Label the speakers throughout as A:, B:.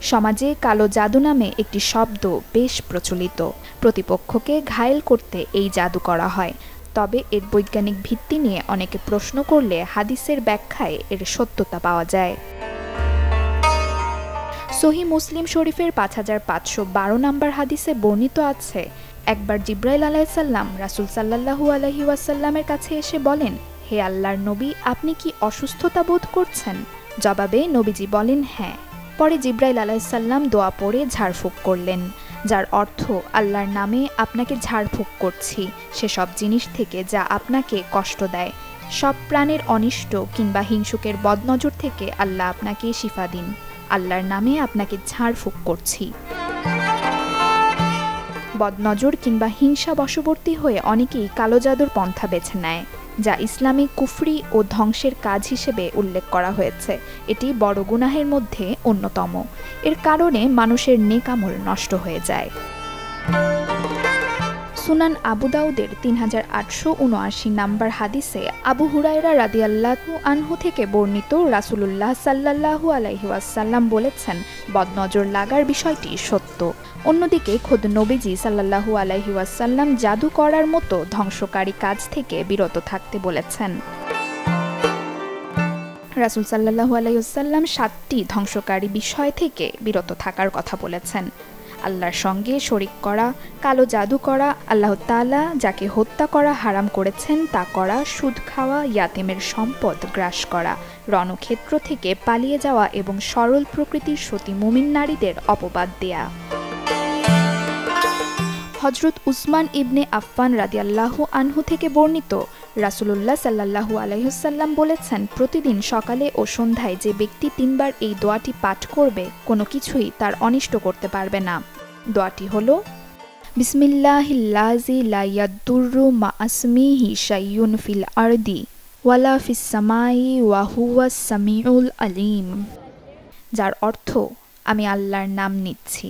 A: সমাজে কালো জাদু নামে একটি শব্দ বেশ প্রচলিত। প্রতিপক্ষকে ঘায়েল করতে এই জাদু করা হয়। তবে এর বৈজ্ঞানিক ভিত্তি নিয়ে অনেকে প্রশ্ন করলে হাদিসের ব্যাখ্যায় এর সত্যতা পাওয়া যায়। সহিহ মুসলিম শরীফের 5512 নম্বর হাদিসে বর্ণিত আছে, একবার জিব্রাইল আলাইহিসসালাম রাসূল সাল্লাল্লাহু আলাইহি ওয়াসাল্লামের কাছে এসে বলেন, হে আল্লাহর নবী, আপনি কি অসুস্থতা বোধ করছেন? জবাবে নবীজি বলেন, হ্যাঁ। পরে জিব্রাইল আলাইহিসসালাম দোয়া পড়ে ঝাড়ফুঁক করলেন, যার অর্থ আল্লাহর নামে আপনাকে ঝাড়ফুঁক করছি সেসব জিনিস থেকে যা আপনাকে কষ্ট দেয়। সব প্রাণের অনিষ্ট কিংবা হিংসুকের বদনজর থেকে আল্লাহ আপনাকে শিফা দিন। আল্লাহর নামে আপনাকে ঝাড়ফুঁক করছি। বদনজর কিংবা হিংসা বশবর্তী হয়ে অনেকেই কালো জাদুর পন্থা বেছে নেয়, যা ইসলামে কুফরি ও ধ্বংসের কাজ হিসেবে উল্লেখ করা হয়েছে। এটি বড় গুনাহের মধ্যে অন্যতম। এর কারণে মানুষের নেক আমল নষ্ট হয়ে যায়। সুনান আবু দাউদের 3879 নম্বর হাদিসে আবু হুরায়রা রাদিয়াল্লাহু আনহু থেকে বর্ণিত, রাসূলুল্লাহ সাল্লাল্লাহু আলাইহি ওয়াসাল্লাম বলেছেন, বদনজর লাগার বিষয়টি সত্য। অন্যদিকে খোদ নবীজি সাল্লাল্লাহু আলাইহি ওয়াসাল্লাম জাদু করার মতো ধ্বংসকারী কাজ থেকে বিরত থাকতে বলেছেন। রাসূল সাল্লাল্লাহু আলাইহি ওয়াসাল্লাম 7টি ধ্বংসকারী বিষয় থেকে বিরত থাকার কথা বলেছেন। আল্লাহর সঙ্গে শরিক করা, কালো জাদু করা, আল্লাহ তাআলা যাকে হত্যা করা হারাম করেছেন তা করা, সুদ খাওয়া, ইয়াতীমের সম্পদ গ্রাস করা, রণক্ষেত্র থেকে পালিয়ে যাওয়া এবং সরল প্রকৃতির সতী মুমিন নারীদের অপবাদ দেয়া। হযরত উসমান ইবনে আফফান রাদিয়াল্লাহু আনহু থেকে বর্ণিত, রাসূলুল্লাহ সাল্লাল্লাহু আলাইহি ওয়াসাল্লাম বলেছেন, প্রতিদিন সকালে ও সন্ধ্যায় যে ব্যক্তি 3 বার এই দোয়াটি পাঠ করবে, কোনো কিছুই তার অনিষ্ট করতে পারবে না। দোয়াটি হলো, বিসমিল্লাহিল্লাযী লা ইয়াদুররু মা আসমিহি শাইউন ফিল আরদি ওয়ালা ফিস সামাই ওয়া হুয়াস সামিউল আলিম, যার অর্থ, আমি আল্লাহর নাম নিচ্ছি,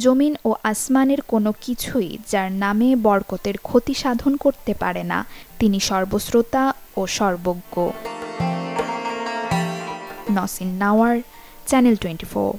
A: জমিন ও আসমানের কোনো কিছুই যার নামে বরকতের ক্ষতি সাধন করতে পারে না, তিনি সর্বশ্রোতা ও সর্বজ্ঞ। নসিন নাওয়ার, চ্যানেল 24।